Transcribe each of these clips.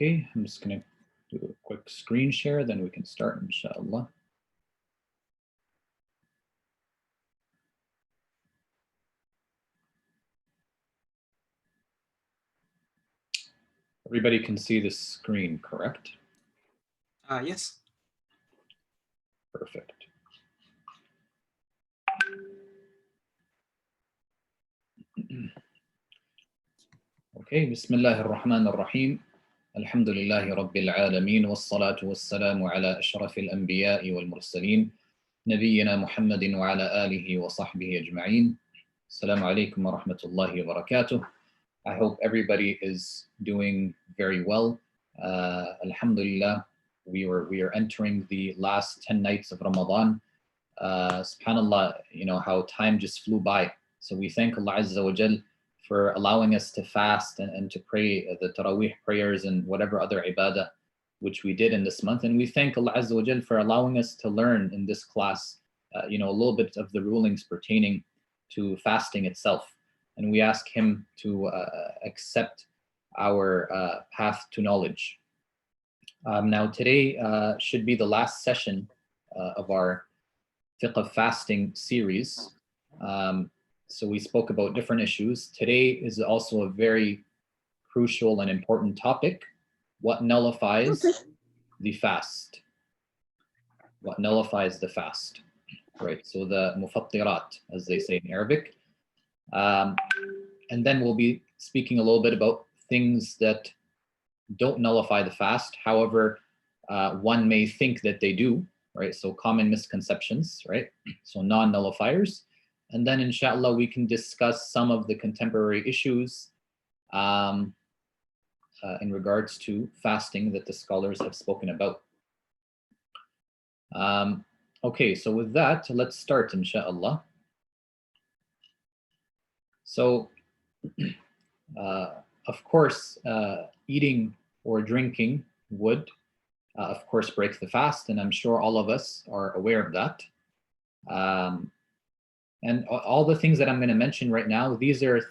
Okay, I'm just going to do a quick screen share, then we can start, inshallah. Everybody can see the screen, correct? Yes. Perfect. Okay, Bismillah ar-Rahman ar-Rahim. Alhamdulillahi Rabbil Alameen, wassalatu wassalamu ala ashrafil anbiya'i wal mursaleen, nabiyyina Muhammadin wa ala alihi wa sahbihi ajma'een. Assalamu alaikum wa rahmatullahi wa barakatuh. I hope everybody is doing very well. Alhamdulillah, we are entering the last 10 nights of Ramadan. SubhanAllah, you know how time just flew by. So we thank Allah Azza wa Jal for allowing us to fast and to pray the Taraweeh prayers and whatever other ibadah which we did in this month. And we thank Allah Azza wa Jal for allowing us to learn in this class, a little bit of the rulings pertaining to fasting itself. And we ask Him to accept our path to knowledge. Now today should be the last session of our fiqh of fasting series. So we spoke about different issues. Today is also a very crucial and important topic. What nullifies the fast? What nullifies the fast? Right, so the mufattirat, as they say in Arabic. And then we'll be speaking a little bit about things that don't nullify the fast. However, one may think that they do, right? So common misconceptions, right? So non-nullifiers. And then inshallah, we can discuss some of the contemporary issues in regards to fasting that the scholars have spoken about. Okay, so with that, let's start inshallah. So, of course, eating or drinking would, of course, break the fast, and I'm sure all of us are aware of that. And all the things that I'm going to mention right now, these are,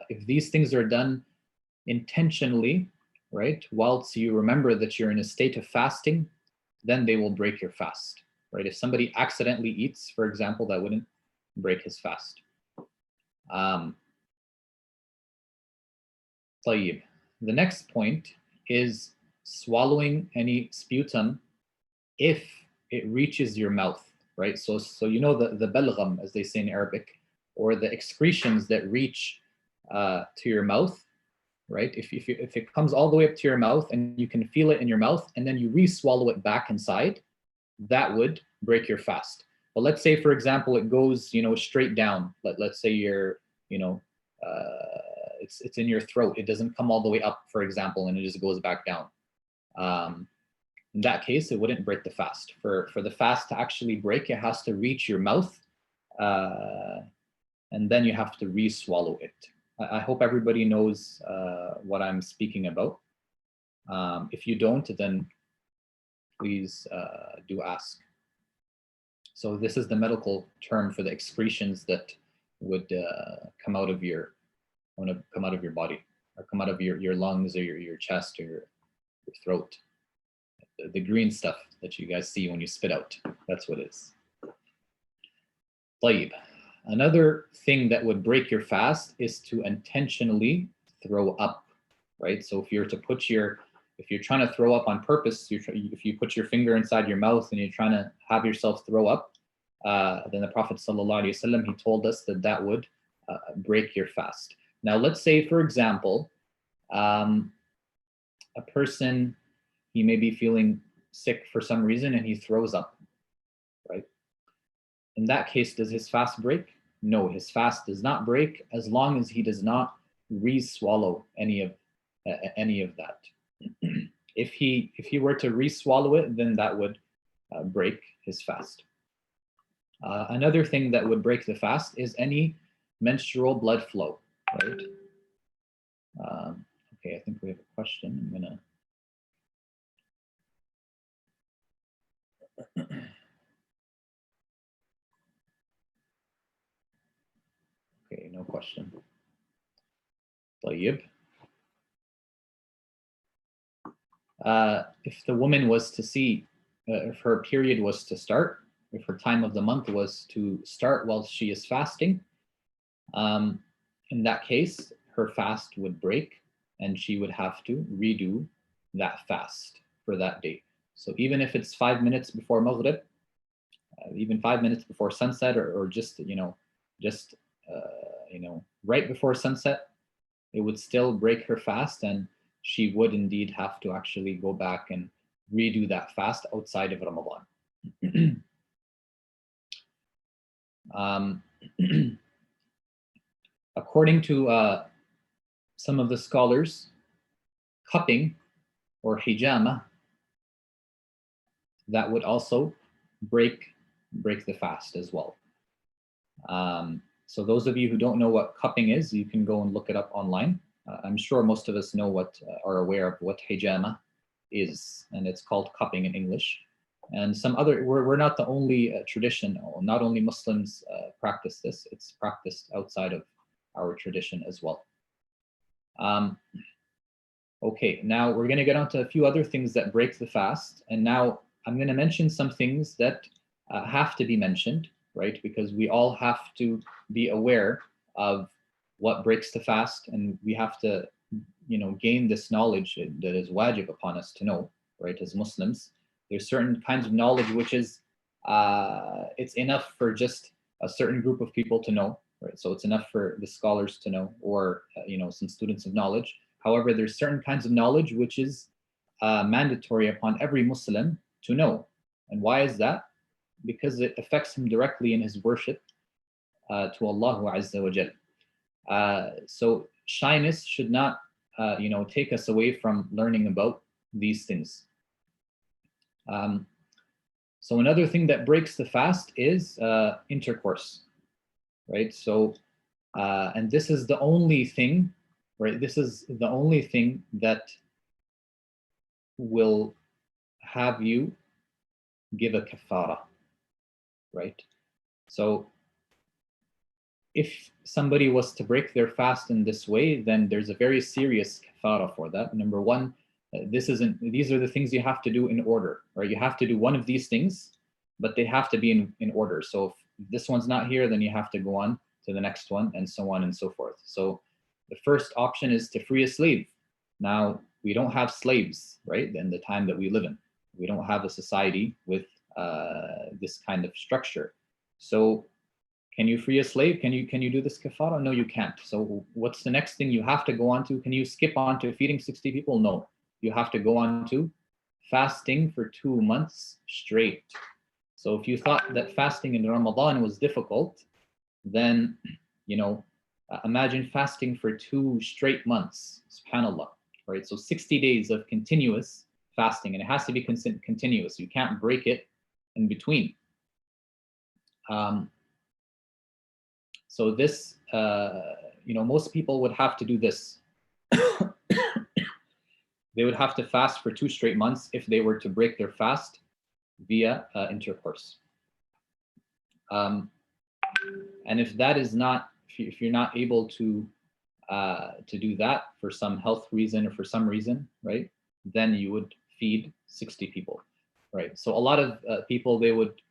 if these things are done intentionally, right, whilst you remember that you're in a state of fasting, then they will break your fast, right? If somebody accidentally eats, for example, that wouldn't break his fast. طيب. The next point is swallowing any sputum if it reaches your mouth, right? So you know the balgham, as they say in Arabic, or the excretions that reach to your mouth, right? If it comes all the way up to your mouth and you can feel it in your mouth and then you re-swallow it back inside, that would break your fast. But let's say, for example, it goes, straight down. Let's say you're, it's in your throat. It doesn't come all the way up, for example, and it just goes back down. In that case, it wouldn't break the fast. For the fast to actually break, it has to reach your mouth, and then you have to re-swallow it. I hope everybody knows what I'm speaking about. If you don't, then please do ask. So this is the medical term for the excretions that would come out of your body, or come out of your lungs, or your chest, or your throat. The green stuff that you guys see when you spit out, that's what it is. طيب. Another thing that would break your fast is to intentionally throw up, right? So if you're trying to throw up on purpose, if you put your finger inside your mouth and you're trying to have yourself throw up, then the Prophet ﷺ, he told us that would break your fast. Now, let's say, for example, a person, he may be feeling sick for some reason and he throws up, right? In that case, does his fast break? No, his fast does not break as long as he does not re-swallow any of that. If he were to re-swallow it, then that would break his fast. Another thing that would break the fast is any menstrual blood flow, right? Okay, I think we have a question. I'm gonna. Okay, no question. طيب. if the woman was to see, if her period was to start, if her time of the month was to start while she is fasting, um, in that case, her fast would break and she would have to redo that fast for that day. So even if it's 5 minutes before Maghrib, even 5 minutes before sunset, or just, just, right before sunset, it would still break her fast, and she would indeed have to actually go back and redo that fast outside of Ramadan. um, According to some of the scholars, cupping or hijama, that would also break the fast as well. So those of you who don't know what cupping is, you can go and look it up online. I'm sure most of us know are aware of what hijama is, and it's called cupping in English. And some other, we're not the only tradition, not only Muslims practice this, it's practiced outside of our tradition as well. Okay, now we're going to get onto a few other things that break the fast. And now I'm going to mention some things that have to be mentioned, right? Because we all have to be aware of what breaks the fast, and we have to, gain this knowledge that is wajib upon us to know, right? As Muslims, there's certain kinds of knowledge which is, it's enough for just a certain group of people to know, right? So it's enough for the scholars to know, or, some students of knowledge. However, there's certain kinds of knowledge which is mandatory upon every Muslim to know. And why is that? Because it affects him directly in his worship to Allah Azza wa Jal. So shyness should not, take us away from learning about these things. So another thing that breaks the fast is intercourse, right? So, and this is the only thing, right? This is the only thing that will have you give a kafara, right? So if somebody was to break their fast in this way, then there's a very serious kafara for that. Number one, these are the things you have to do in order, right? You have to do one of these things, but they have to be in order. So if this one's not here, then you have to go on to the next one, and so on and so forth. So the first option is to free a slave. Now, we don't have slaves, right, in the time that we live in. We don't have a society with this kind of structure. So can you free a slave? Can you do this kafara? No, you can't. So what's the next thing you have to go on to? Can you skip on to feeding 60 people? No. You have to go on to fasting for 2 months straight. So if you thought that fasting in Ramadan was difficult, then, imagine fasting for 2 straight months. SubhanAllah, right? So 60 days of continuous fasting, and it has to be continuous. You can't break it in between. So this, most people would have to do this. They would have to fast for 2 straight months if they were to break their fast via intercourse. And if that is not, if you're not able to do that for some health reason or for some reason, right, then you would feed 60 people, right? So a lot of people, they would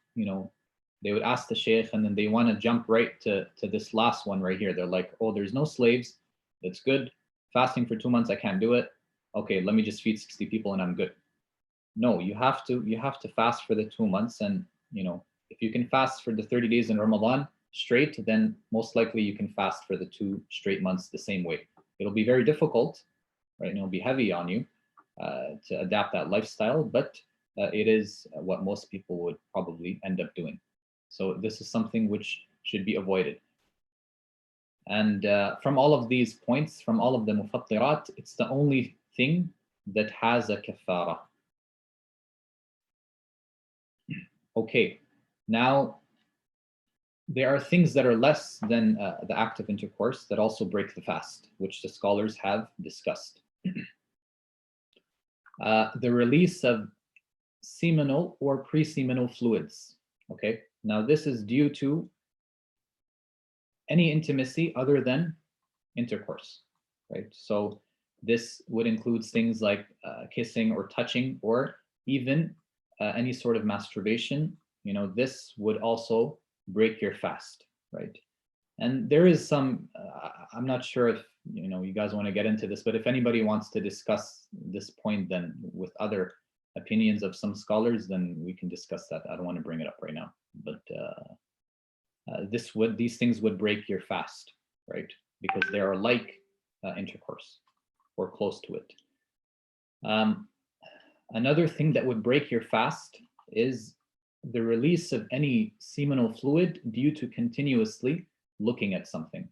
ask the sheikh, and then they want to jump right to this last one right here. They're like, oh, there's no slaves. That's good. Fasting for 2 months, I can't do it. Okay, let me just feed 60 people and I'm good. No, you have to fast for the 2 months. And, if you can fast for the 30 days in Ramadan straight, then most likely you can fast for the 2 straight months the same way. It'll be very difficult, right? And it'll be heavy on you to adapt that lifestyle, but it is what most people would probably end up doing. So this is something which should be avoided. And from all of these points, from all of the mufattirat, it's the only thing that has a kafara. Okay, now there are things that are less than the act of intercourse that also break the fast, which the scholars have discussed. The release of seminal or pre-seminal fluids. Okay, now this is due to any intimacy other than intercourse, right? So This would include things like kissing or touching, or even any sort of masturbation. This would also break your fast, right? And there is some, I'm not sure if you guys want to get into this, but if anybody wants to discuss this point then with other opinions of some scholars, then we can discuss that. I don't want to bring it up right now, but these things would break your fast, right? Because they are like intercourse or close to it. Another thing that would break your fast is the release of any seminal fluid due to continuously looking at something.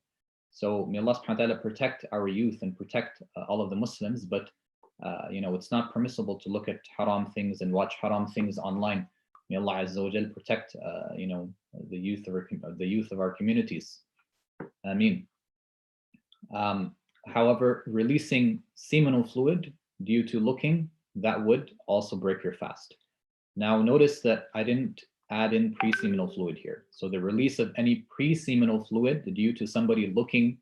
So may Allah subhanahu wa ta'ala protect our youth and protect all of the Muslims, but it's not permissible to look at haram things and watch haram things online. May Allah Azza wa Jal protect the youth of our communities. Ameen. However, releasing seminal fluid due to looking, that would also break your fast. Now notice that I didn't add in pre-seminal fluid here. So the release of any pre-seminal fluid due to somebody looking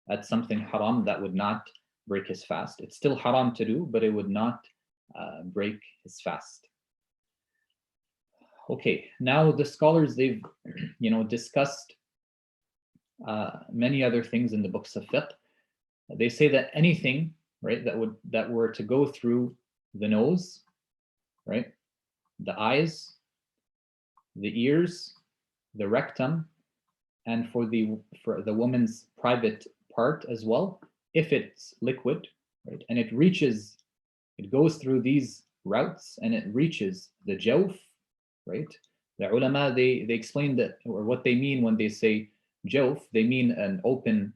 at something haram, that would not break his fast. It's still haram to do, but it would not break his fast. Okay, now the scholars, they've discussed many other things in the books of fiqh. They say that anything, right, that were to go through the nose, right, the eyes, the ears, the rectum, and for the woman's private part as well, if it's liquid, right, and it goes through these routes and it reaches the jawf, right? The ulama, they explain that, or what they mean when they say jawf, they mean an open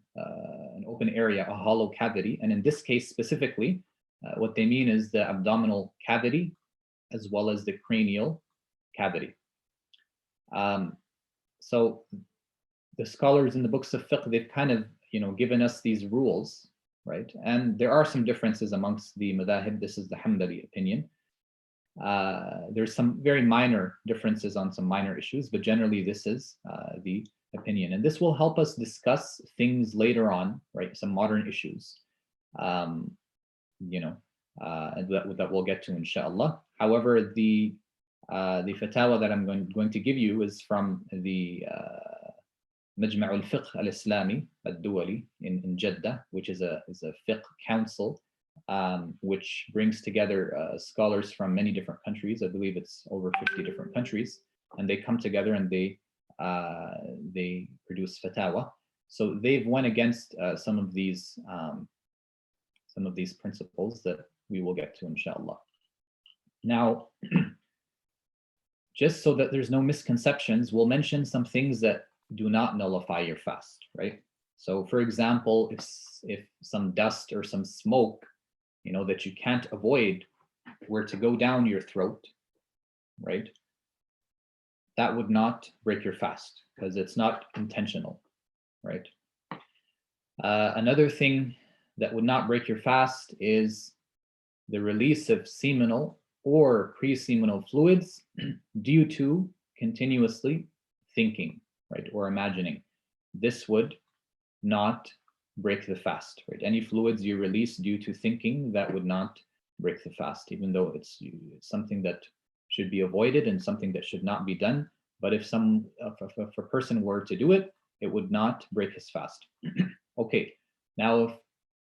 area, a hollow cavity, and in this case specifically, what they mean is the abdominal cavity as well as the cranial cavity. So the scholars in the books of fiqh, they've kind of given us these rules, right? And there are some differences amongst the madahib. This is the Hanbali opinion. There's some very minor differences on some minor issues, but generally this is the opinion. And this will help us discuss things later on, right? Some modern issues, that we'll get to, inshallah. However, the fatwa that I'm going to give you is from the Majma' al-Fiqh al-Islami al-Duwali in Jeddah, which is a fiqh council, which brings together scholars from many different countries. I believe it's over 50 different countries, and they come together and they produce fatwa. So they've went against some of these principles that we will get to, inshallah. Now, just so that there's no misconceptions, we'll mention some things that do not nullify your fast, right? So for example, if some dust or some smoke, that you can't avoid were to go down your throat, right? That would not break your fast because it's not intentional, right? Another thing that would not break your fast is the release of seminal or pre-seminal fluids due to continuously thinking, right, or imagining. This would not break the fast, right? Any fluids you release due to thinking, that would not break the fast, even though it's something that should be avoided and something that should not be done. But if a person were to do it, it would not break his fast. Okay, now if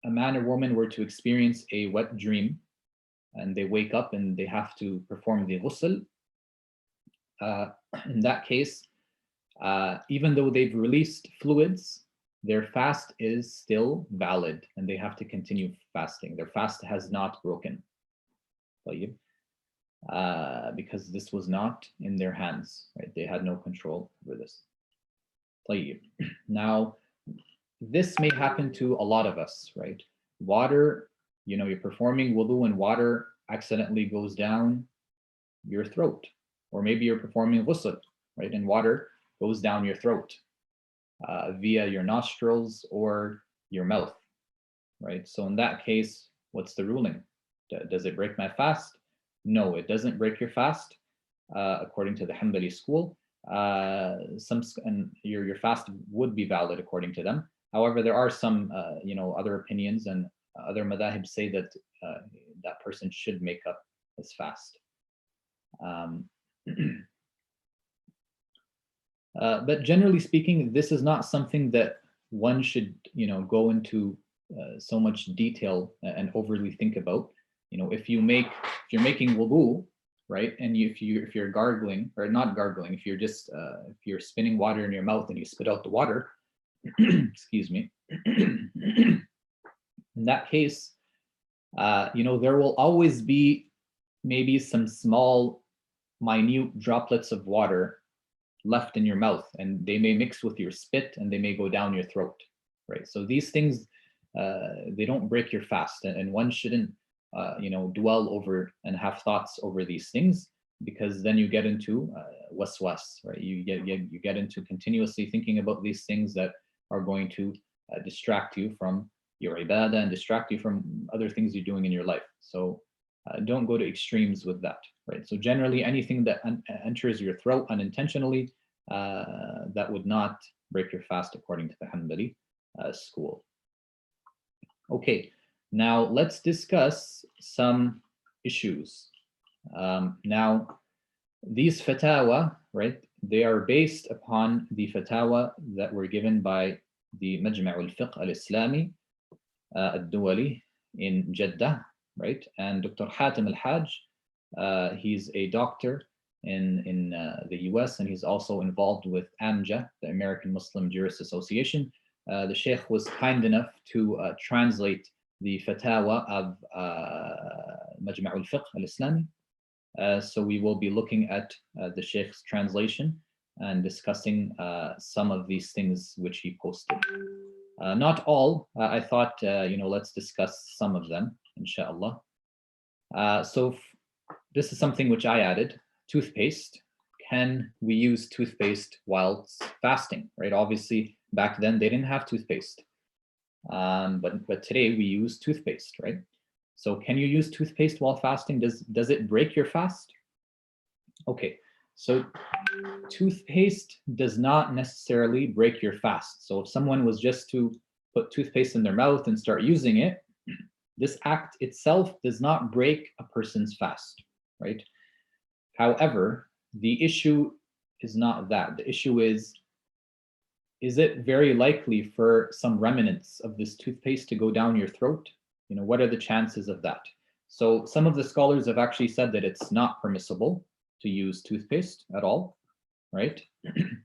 a man or woman were to experience a wet dream and they wake up and they have to perform the ghusl, in that case, even though they've released fluids, their fast is still valid and they have to continue fasting. Their fast has not broken, because this was not in their hands, right? They had no control over this. Now, this may happen to a lot of us, right? Water, you're performing wudu and water accidentally goes down your throat, or maybe you're performing ghusl, right? And water goes down your throat via your nostrils or your mouth, right? So in that case, what's the ruling? Does it break my fast? No, it doesn't break your fast, according to the Hanbali school. And your fast would be valid according to them. However, there are some other opinions, and Other madahib say that that person should make up his fast. But generally speaking, this is not something that one should, go into so much detail and overly think about. If you're making wudu, right, and if you're gargling or not gargling, if you're spinning water in your mouth and you spit out the water, excuse me, in that case, there will always be maybe some small, minute droplets of water left in your mouth, and they may mix with your spit and they may go down your throat, right? So these things, they don't break your fast, and one shouldn't, dwell over and have thoughts over these things, because then you get into waswas, right? You get into continuously thinking about these things that are going to distract you from your ibadah and distract you from other things you're doing in your life. So don't go to extremes with that, right? So generally, anything that enters your throat unintentionally, that would not break your fast according to the Hanbali school. Okay, now let's discuss some issues. Now, these fatawa, right, they are based upon the fatawa that were given by the Majma' al-Fiqh al-Islami al-Duwali in Jeddah, right? And Dr. Hatim al-Hajj, he's a doctor in the US, and he's also involved with AMJA, the American Muslim Jurists Association. The Sheikh was kind enough to translate the fatawa of Majma' al-Fiqh al-Islami. So we will be looking at the Sheikh's translation and discussing some of these things which he posted. Not all. I thought, let's discuss some of them, inshallah. So this is something which I added. Toothpaste. Can we use toothpaste whilst fasting, right? Obviously, back then they didn't have toothpaste. But today we use toothpaste, right? So can you use toothpaste while fasting? Does it break your fast? Okay, so toothpaste does not necessarily break your fast. So if someone was just to put toothpaste in their mouth and start using it, this act itself does not break a person's fast, right? However, the issue is not that. The issue is it very likely for some remnants of this toothpaste to go down your throat? What are the chances of that? So some of the scholars have actually said that it's not permissible to use toothpaste at all, right?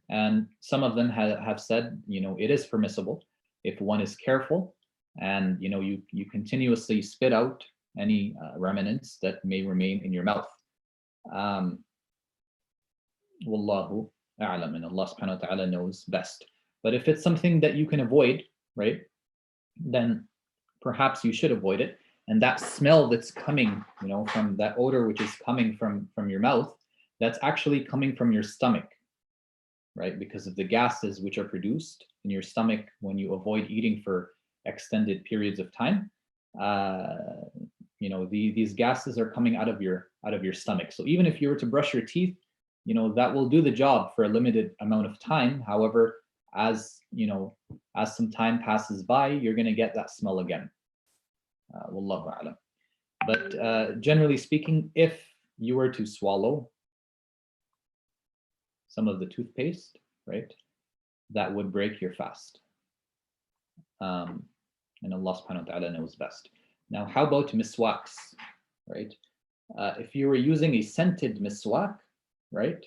And some of them have said, it is permissible if one is careful and, you continuously spit out any remnants that may remain in your mouth. Wallahu a'lam, and Allah subhanahu wa ta'ala knows best. But if it's something that you can avoid, right, then perhaps you should avoid it. And that smell that's coming, from that odor which is coming from your mouth, that's actually coming from your stomach, right? Because of the gases which are produced in your stomach when you avoid eating for extended periods of time. These gases are coming out of your stomach. So even if you were to brush your teeth, that will do the job for a limited amount of time. However, as some time passes by, you're going to get that smell again. Wallahu a'lam. But generally speaking, if you were to swallow some of the toothpaste, right, that would break your fast. And Allah subhanahu wa ta'ala knows best. Now, how about miswaks, right? If you were using a scented miswak, right,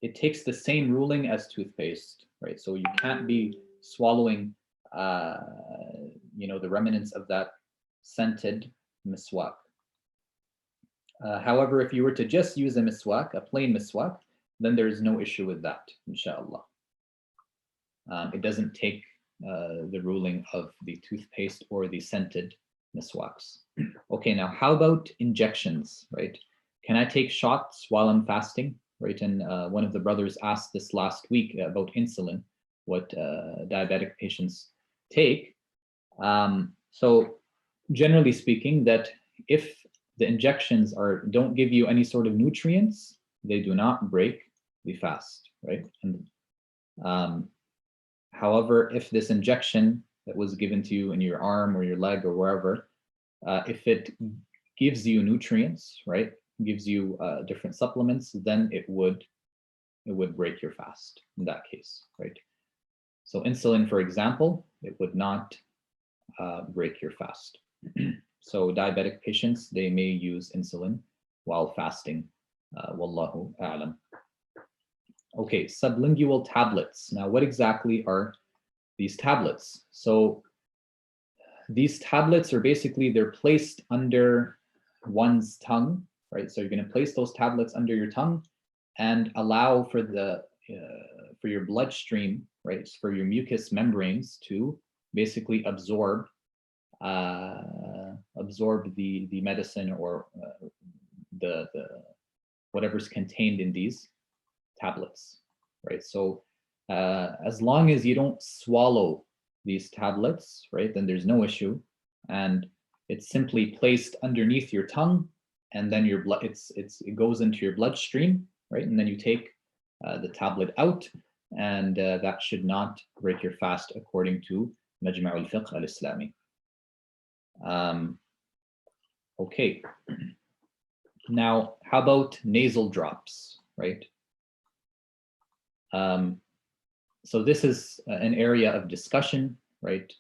it takes the same ruling as toothpaste, right? So you can't be swallowing, the remnants of that scented miswak. However, if you were to just use a miswak, a plain miswak, then there is no issue with that, inshallah. It doesn't take the ruling of the toothpaste or the scented miswaks. Okay, now how about injections, right? Can I take shots while I'm fasting, right? And one of the brothers asked this last week about insulin, what diabetic patients take. So generally speaking, that if the injections don't give you any sort of nutrients, they do not break the fast, right? And however, if this injection that was given to you in your arm or your leg or wherever, if it gives you nutrients, right, gives you different supplements, then it would break your fast in that case, right? So insulin, for example, it would not break your fast. So diabetic patients, they may use insulin while fasting. Wallahu a'lam. Okay, sublingual tablets. Now, what exactly are these tablets? So these tablets are basically, they're placed under one's tongue, right? So you're going to place those tablets under your tongue and allow for the for your bloodstream, right, for your mucous membranes to basically absorb the medicine or the whatever's contained in these tablets, right? So as long as you don't swallow these tablets, right, then there's no issue, and it's simply placed underneath your tongue, and then your blood, it goes into your bloodstream, right, and then you take the tablet out, and that should not break your fast according to Majma' al-Fiqh al-Islami. Okay. Now, how about nasal drops, right? So this is an area of discussion, right?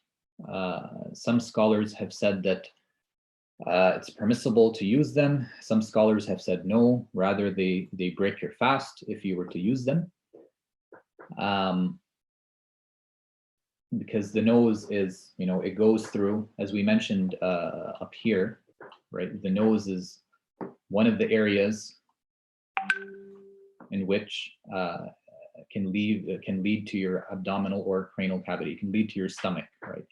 Some scholars have said that it's permissible to use them. Some scholars have said no, rather they break your fast if you were to use them. Because the nose is, it goes through, as we mentioned up here, right? The nose is one of the areas in which can lead to your abdominal or cranial cavity. It can lead to your stomach, right?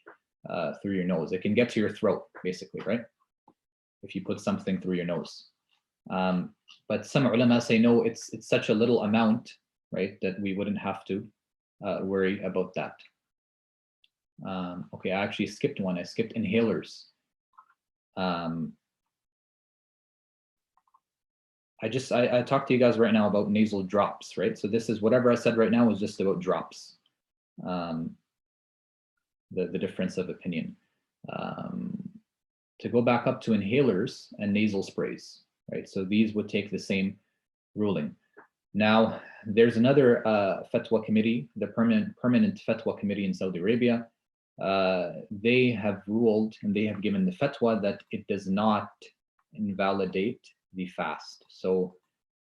Through your nose. It can get to your throat, basically, right? If you put something through your nose. But some ulama say no, it's such a little amount, right, that we wouldn't have to worry about that. Okay, I actually skipped one. I skipped inhalers. I talked to you guys right now about nasal drops, right? So this is whatever I said right now was just about drops. The difference of opinion. To go back up to inhalers and nasal sprays, right? So these would take the same ruling. Now, there's another fatwa committee, the permanent fatwa committee in Saudi Arabia. They have ruled and they have given the fatwa that it does not invalidate the fast. So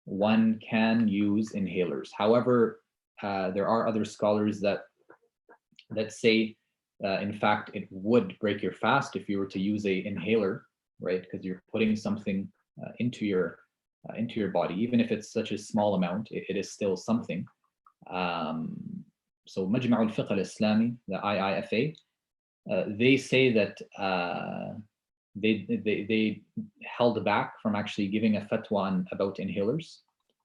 one can use inhalers. However, there are other scholars that say, in fact, it would break your fast if you were to use a inhaler, right? Because you're putting something into your body, even if it's such a small amount, it is still something. So Majma' al-Fiqh al-Islami, the IIFA, they say that they held back from actually giving a fatwa about inhalers.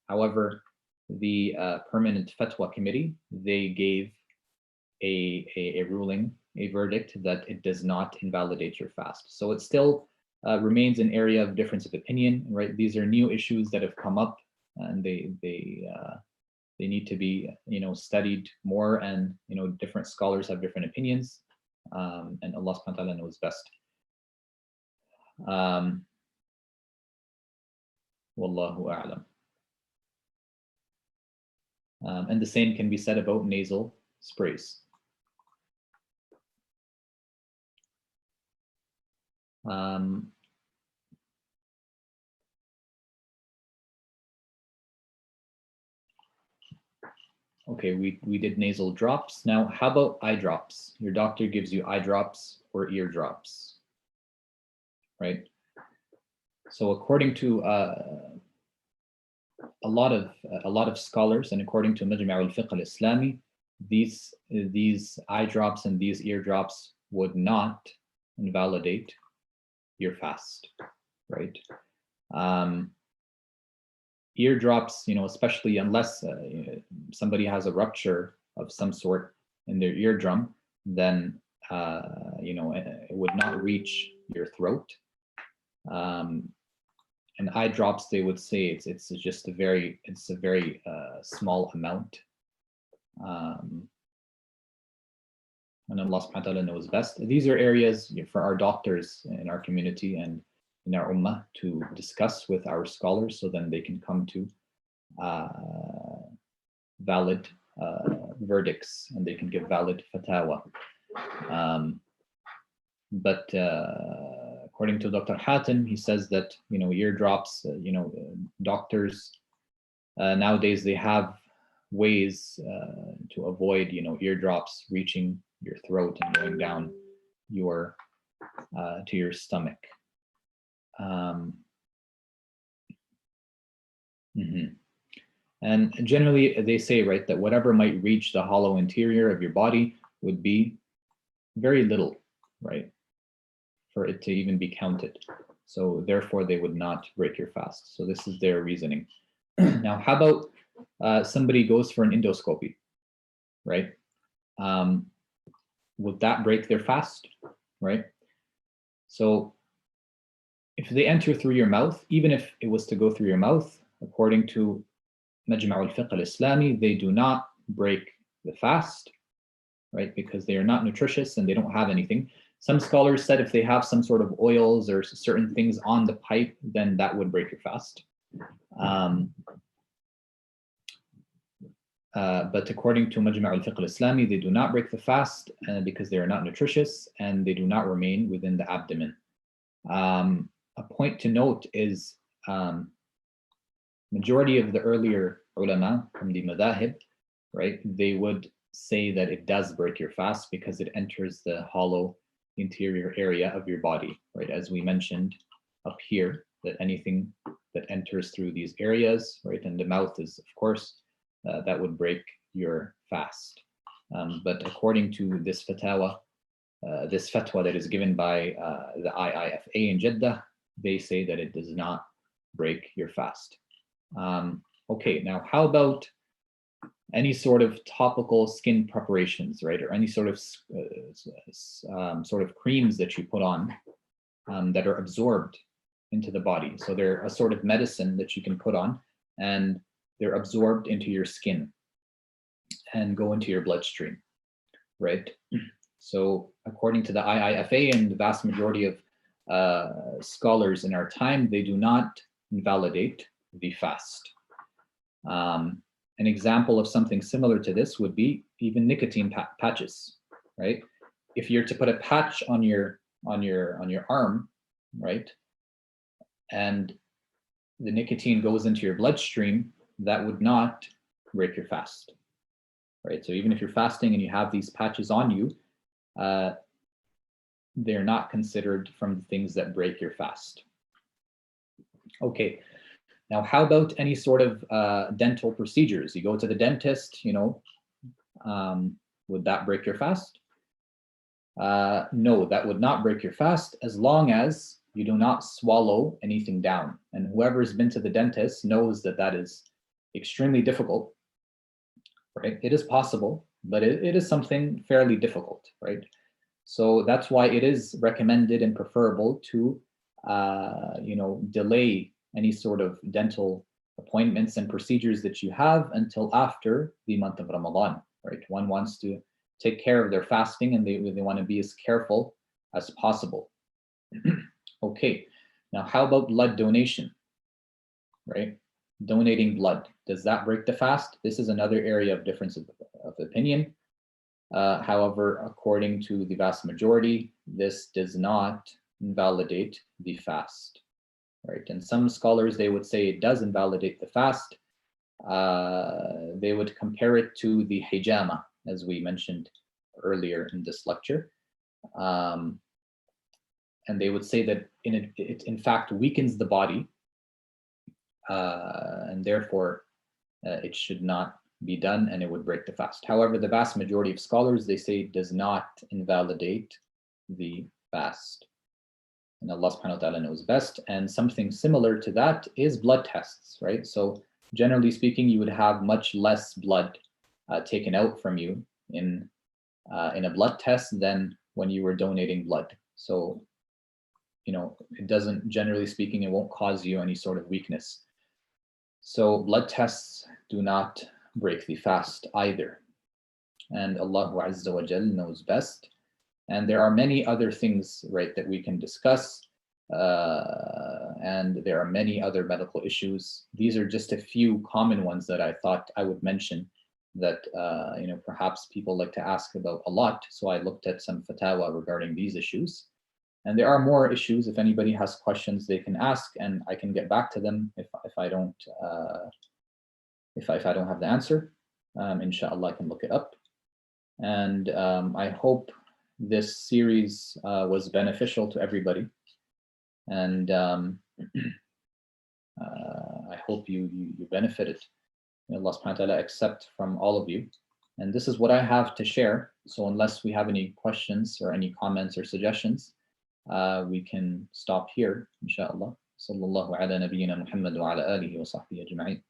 However, the permanent fatwa committee, they gave a ruling, a verdict that it does not invalidate your fast. So it still remains an area of difference of opinion, right? These are new issues that have come up, and they need to be studied more, and different scholars have different opinions, and Allah subhanahu wa ta'ala knows best. Wallahu a'lam. And the same can be said about nasal sprays. Okay, we did nasal drops. Now, how about eye drops? Your doctor gives you eye drops or ear drops, right? So according to a lot of scholars, and according to Majma' al-Fiqh al-Islami, these eye drops and these ear drops would not invalidate your fast, right? Eardrops, especially unless somebody has a rupture of some sort in their eardrum, then it would not reach your throat. And eye drops, they would say it's just a very small amount. and Allah subhanahu wa ta'ala knows best. These are areas for our doctors in our community and in our ummah to discuss with our scholars, so then they can come to valid verdicts and they can give valid fatwa. But according to Dr. Hatem, he says that eardrops, doctors nowadays they have ways to avoid eardrops reaching your throat and going down your to your stomach. And generally they say, right, that whatever might reach the hollow interior of your body would be very little, right, for it to even be counted. So therefore they would not break your fast. So this is their reasoning. Now, how about somebody goes for an endoscopy, right? Would that break their fast, right? So if they enter through your mouth, even if it was to go through your mouth, according to Majma' al-Fiqh al-Islami, they do not break the fast, right? Because they are not nutritious and they don't have anything. Some scholars said if they have some sort of oils or certain things on the pipe, then that would break your fast. But according to Majma' al-Fiqh al-Islami, they do not break the fast because they are not nutritious and they do not remain within the abdomen. A point to note is majority of the earlier ulama from the madahib, right, they would say that it does break your fast because it enters the hollow interior area of your body, right? As we mentioned up here, that anything that enters through these areas, right, and the mouth is, of course, that would break your fast. But according to this fatwa that is given by the IIFA in Jeddah, they say that it does not break your fast. Okay, now how about any sort of topical skin preparations, right, or any sort of creams that you put on that are absorbed into the body? So they're a sort of medicine that you can put on, and they're absorbed into your skin and go into your bloodstream, right? So according to the IIFA and the vast majority of scholars in our time, they do not invalidate the fast. An example of something similar to this would be even nicotine patches, right? If you're to put a patch on your arm, right, and the nicotine goes into your bloodstream, that would not break your fast, right? So even if you're fasting and you have these patches on you, they're not considered from the things that break your fast. Okay, now how about any sort of dental procedures? You go to the dentist, would that break your fast? No, that would not break your fast as long as you do not swallow anything down. And whoever's been to the dentist knows that that is extremely difficult, right? It is possible, but it is something fairly difficult, right? So that's why it is recommended and preferable to, delay any sort of dental appointments and procedures that you have until after the month of Ramadan, right? One wants to take care of their fasting and they want to be as careful as possible. Okay, now how about blood donation, right? Donating blood, does that break the fast? This is another area of difference of opinion. However, according to the vast majority, this does not invalidate the fast, right? And some scholars, they would say it does invalidate the fast. They would compare it to the hijama, as we mentioned earlier in this lecture. And they would say that it in fact weakens the body, and therefore it should not be done and it would break the fast. However, the vast majority of scholars, they say it does not invalidate the fast. And Allah subhanahu wa ta'ala knows best. And something similar to that is blood tests, right? So generally speaking, you would have much less blood taken out from you in a blood test than when you were donating blood. So, it doesn't, generally speaking, it won't cause you any sort of weakness. So blood tests do not break the fast either. and Allahu Azza wa Jal knows best. And there are many other things, right, that we can discuss. And there are many other medical issues. These are just a few common ones that I thought I would mention that perhaps people like to ask about a lot. So I looked at some fatwa regarding these issues. And there are more issues. If anybody has questions, they can ask, and I can get back to them if I don't if I don't have the answer. Inshallah, I can look it up. And I hope this series was beneficial to everybody. And I hope you benefited. May Allah subhanahu wa ta'ala accept from all of you. And this is what I have to share. So unless we have any questions or any comments or suggestions, we can stop here, inshallah. Sallallahu ala nabiyyina Muhammad wa ala alihi wa sahbihi ajma'in.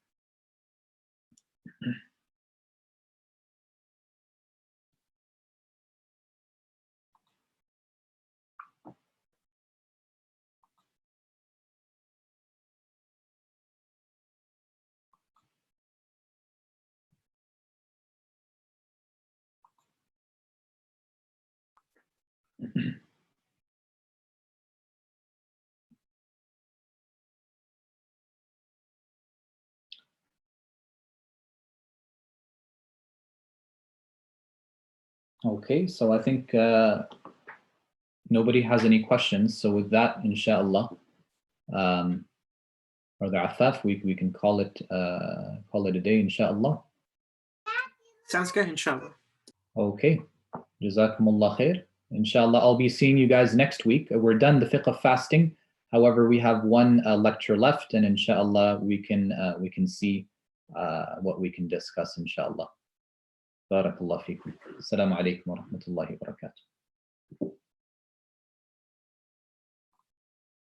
Okay, so I think nobody has any questions. So with that, inshallah, Brother Affaf, we can call it a day, inshallah. Sounds good, inshallah. Okay, Jazakumullah khair. Inshallah, I'll be seeing you guys next week. We're done the fiqh of fasting. However, we have one lecture left, and inshallah, we can see what we can discuss, inshallah. Barakallah fikum. Assalamu alaikum wa rahmatullahi wa barakatuh.